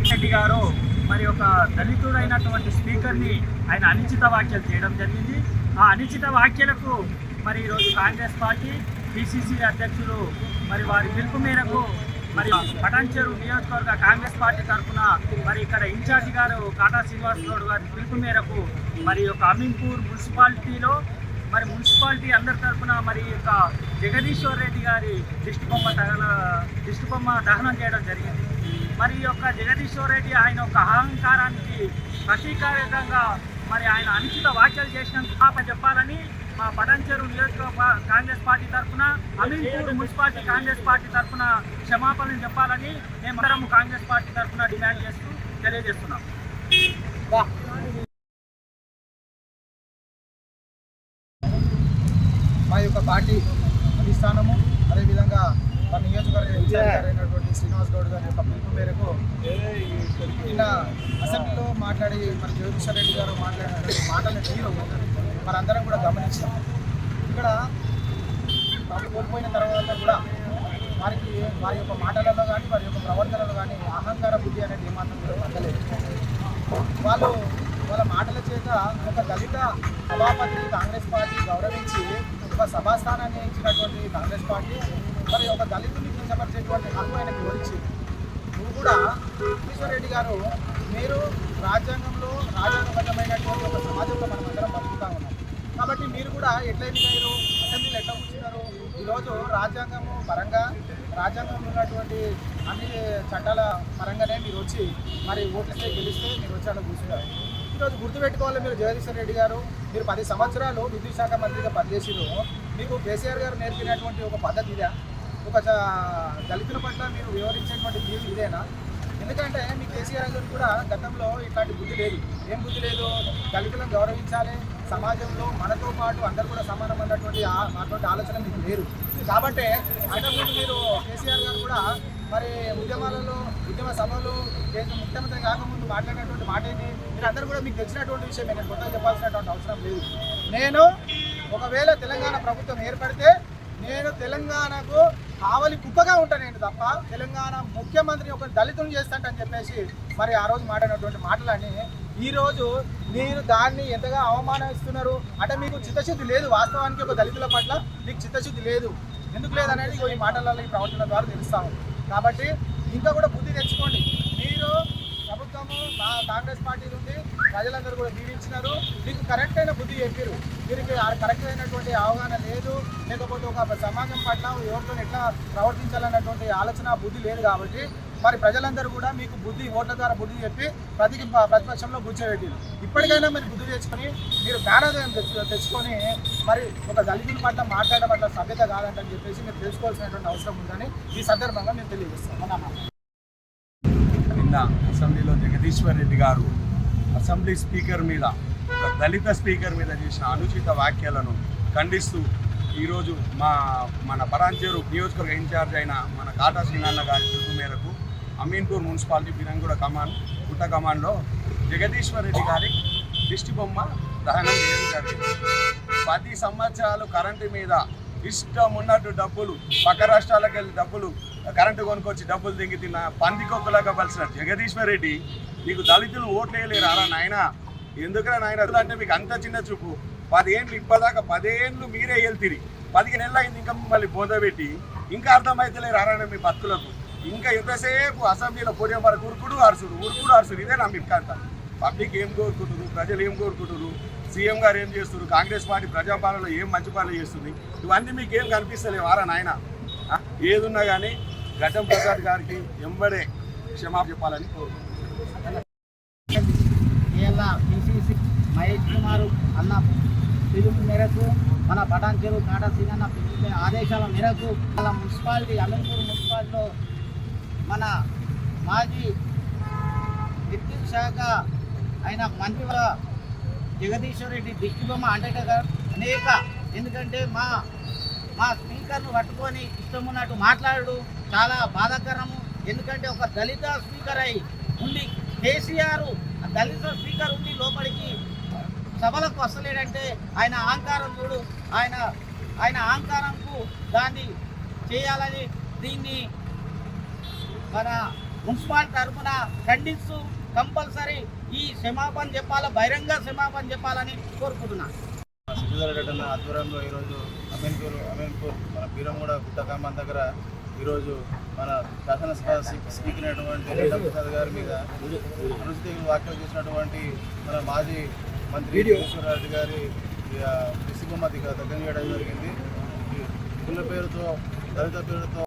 రెడ్డి గారు మరి ఒక దళితుడైనటువంటి స్పీకర్ని ఆయన అనుచిత వ్యాఖ్యలు చేయడం జరిగింది. ఆ అనుచిత వ్యాఖ్యలకు మరి ఈరోజు కాంగ్రెస్ పార్టీ పిసిసి అధ్యక్షులు మరి వారి పిలుపు మేరకు మరి పటాన్చెరు నియోజకవర్గ కాంగ్రెస్ పార్టీ తరఫున మరి ఇక్కడ ఇన్ఛార్జి గారు కాటా శ్రీనివాస్ గౌడ్ గారి పిలుపు మేరకు మరి ఒక అమీన్పూర్ మున్సిపాలిటీలో మరి మున్సిపాలిటీ అందరి తరఫున మరి యొక్క జగదీశ్వర్ రెడ్డి గారి దిష్టిబొమ్మ దహనం చేయడం జరిగింది. మరి యొక్క జగదీశ్వర్ రెడ్డి ఆయన యొక్క అహంకారానికి ప్రతీకారంగా మరి ఆయన అనుచిత వ్యాఖ్యలు చేసినందుకు చెప్పాలని మా పటాన్చెరు నియోజకవర్గ కాంగ్రెస్ పార్టీ తరఫున అమీన్పూర్ మున్సిపాలిటీ కాంగ్రెస్ పార్టీ తరఫున క్షమాపణలు చెప్పాలని మేమందరం కాంగ్రెస్ పార్టీ తరఫున డిమాండ్ చేస్తూ తెలియజేస్తున్నాం. మా యొక్క పార్టీ అధిష్టానము అదేవిధంగా మన నియోజకవర్గ ఇన్ఛార్జ్ అయినటువంటి శ్రీనివాస్ గౌడ్ గారి యొక్క పిలుపు మేరకు నిన్న అసెంబ్లీలో మాట్లాడి మన జగదీశ్వర్ రెడ్డి గారు మాట్లాడినటువంటి మాటల తీరు మనందరం కూడా గమనించాం. ఇక్కడ బాబు కోల్పోయిన తర్వాత కూడా వారి యొక్క మాటలలో కానీ వారి యొక్క ప్రవర్తనలో కానీ అహంకార బుద్ధి అనేది ఏమాత్రం కూడా తగ్గలేదు. వాళ్ళ మాటల చేత ఒక దళిత సభాపతిని కాంగ్రెస్ పార్టీ గౌరవించి ఒక సభాస్థానాన్ని ఇచ్చినటువంటి కాంగ్రెస్ పార్టీ మరి ఒక దళితుని కించపరిచేటువంటి హక్కు ఆయనకు వివరించింది. నువ్వు కూడా జగదీశ్వర్ రెడ్డి గారు మీరు రాజ్యాంగబద్ధమైనటువంటి ఒక సమాజంలో మనం అందరం బతుకుతా ఉన్నాం కాబట్టి మీరు కూడా ఎట్లా ఎన్నికయ్యారు, అసెంబ్లీలో ఎట్లా కూర్చున్నారు, ఈరోజు రాజ్యాంగంలో ఉన్నటువంటి అన్ని చట్టాల పరంగానే మీరు వచ్చి మరి ఓట్లకే గెలిస్తే మీరు వచ్చి అలా కూర్చున్నారు. ఈరోజు గుర్తుపెట్టుకోవాలి, మీరు జగదీశ్వర్ రెడ్డి గారు మీరు 10 సంవత్సరాలు విద్యుత్ శాఖ మంత్రిగా పనిచేసిరు. మీకు కేసీఆర్ గారు నేర్పినటువంటి ఒక పద్ధతి ఇదే, ఒక దళితుల పట్ల మీరు వివరించేటువంటి తీరు ఇదేనా? ఎందుకంటే మీ కేసీఆర్ గారు కూడా గతంలో ఇట్లాంటి బుద్ధి లేదు. ఏం బుద్ధి లేదు? దళితులను గౌరవించాలి, సమాజంలో మనతో పాటు అందరూ కూడా సమానం అన్నటువంటి ఆలోచన మీకు లేరు. కాబట్టి అంతకుముందు మీరు కేసీఆర్ గారు కూడా మరి ఉద్యమ సభలు ముఖ్యమంత్రి కాకముందు మాట్లాడినటువంటి మాట ఏంటి? మీరు అందరూ కూడా మీకు తెలిసినటువంటి విషయం, నేను కొత్తగా చెప్పాల్సినటువంటి అవసరం లేదు. నేను ఒకవేళ తెలంగాణ ప్రభుత్వం ఏర్పడితే నేను తెలంగాణకు కావలి కుప్పగా ఉంటాను నేను తప్ప తెలంగాణ ముఖ్యమంత్రిని ఒక దళితులను చేస్తానని చెప్పేసి మరి ఆ రోజు మాట్లాడినటువంటి మాటలని ఈరోజు మీరు దాన్ని ఎంతగా అవమానిస్తున్నారు అంటే మీకు చిత్తశుద్ధి లేదు. వాస్తవానికి ఒక దళితుల పట్ల మీకు చిత్తశుద్ధి లేదు. ఎందుకు లేదనేది ఈ మాటలలో ఈ ప్రవర్తన ద్వారా తెలుస్తాము. కాబట్టి ఇంకా కూడా బుద్ధి తెచ్చుకోండి. మీరు ప్రభుత్వము కాంగ్రెస్ పార్టీ నుండి ప్రజలందరూ కూడా దీవించినారు, మీకు కరెక్ట్ అయిన బుద్ధి చెప్పారు. వీరికి కరెక్ట్ అయినటువంటి అవగాహన లేదు, లేకపోతే ఒక సమాజం పట్ల ఎవరితో ఎట్లా ప్రవర్తించాలన్నటువంటి ఆలోచన బుద్ధి లేదు. కాబట్టి మరి ప్రజలందరూ కూడా మీకు ఓట్ల ద్వారా బుద్ధి చెప్పి ప్రతిపక్షంలో కూర్చోబెట్టారు. ఇప్పటికైనా మీరు బుద్ధి తెచ్చుకొని మీరు జ్ఞానోదయం తెచ్చుకొని మరి ఒక దళితుల పట్ల మాట్లాడడం పట్ల సభ్యత కాదంటని చెప్పేసి మీరు తెలుసుకోవాల్సినటువంటి అవసరం ఉందని ఈ సందర్భంగా మేము తెలియజేస్తాం. నిన్న అసెంబ్లీలో జగదీశ్వర్ రెడ్డి గారు అసెంబ్లీ స్పీకర్ మీద, ఒక దళిత స్పీకర్ మీద చేసిన అనుచిత వ్యాఖ్యలను ఖండిస్తూ ఈరోజు మన పటాన్చెరు నియోజకవర్గ ఇన్ఛార్జ్ అయిన మన కాటా శ్రీనాన్న గారి పిలుపు మేరకు అమీన్పూర్ మున్సిపాలిటీ బిరంగూడ పుట్ట కమాండ్లో జగదీశ్వర్ రెడ్డి గారి దిష్టిబొమ్మ దహనం చేయడం జరిగింది. 10 సంవత్సరాలు కరెంటు మీద ఇష్టం ఉన్నట్టు డబ్బులు పక్క రాష్ట్రాలకు వెళ్ళి డబ్బులు కరెంటు కొనుక్కొచ్చి డబ్బులు దింగి తిన్న పందికొక్కులాగా కలిసిన జగదీశ్వర్ రెడ్డి నీకు దళితులు ఓట్లు వేయలేరు అరా నాయన, ఎందుకురా నాయన అంటే మీకు అంత చిన్న చూపు. 10 ఏళ్ళు ఇప్పటిదాకా 10 ఏళ్ళు మీరే వెళ్తిరి, 15 ఏళ్ళు అయింది ఇంకా మళ్ళీ బోధపెట్టి ఇంకా అర్థమైతలేరు అరా మీ భక్తులకు. ఇంకా ఎంతసేపు అసెంబ్లీలో పోయే వరకు ఉరుకుడు అరుసుడు ఇదే నా మీకు అంత. పబ్లిక్ ఏం కోరుకుంటున్నారు, ప్రజలు ఏం కోరుకుంటున్నారు, సీఎం గారు ఏం చేస్తున్నారు, కాంగ్రెస్ పార్టీ ప్రజాపాలనలో ఏం మంచి పనులు చేస్తుంది, ఇవన్నీ మీకు ఏం కనిపిస్తలేవు ఆరా నాయన. ఏదున్నా కానీ గడ్డం ప్రసాద్ గారికి ఎంబడే క్షమాపణ చెప్పాలని కోరుకుంటున్నాను. పిసిసి మహేష్ కుమార్ అన్న పిలుపు మేరకు మన పటాన్చెరు కాటా శ్రీనాన్న పిలుపు ఆదేశాల మేరకు మన మున్సిపాలిటీ అమీన్పూర్ మున్సిపాలిటీలో మన మాజీ విద్యుత్ శాఖ అయిన మంత్రి జగదీశ్వర్ రెడ్డి దిష్టిబొమ్మ అంటే అనేక, ఎందుకంటే మా స్పీకర్ను పట్టుకొని ఇష్టం ఉన్నట్టు మాట్లాడు చాలా బాధాకరము. ఎందుకంటే ఒక దళిత స్పీకర్ అయి ఉండి కేసీఆర్ దళిత స్పీకర్ ఉండి లోపలికి సభలకు వస్తలేడంటే ఆయన అహంకారం చూడు. ఆయన అహంకారంకు దాన్ని చేయాలని దీన్ని మన మున్సిపాలిటీ తరఫున ఖండిస్తూ కంపల్సరీ ఈ క్షమాపణ చెప్పాలా, బహిరంగ క్షమాపణ చెప్పాలని కోరుకుంటున్నాను. శశిధర్ రెడ్డి అన్న ఆధ్వర్యంలో ఈరోజు అమీన్పూర్ మన బీరంగూడ గుట్టకామం దగ్గర ఈరోజు మన శాసనసభ స్పీకర్ అయినటువంటి రెడ్డి ప్రసాద్ గారి మీద అనుచిత వ్యాఖ్యలు చేసినటువంటి మన మాజీ మంత్రి రెడ్డి గారి విసిబొమ్మ దగ్గర చేయడం జరిగింది. కుల పేరుతో దళిత పేరుతో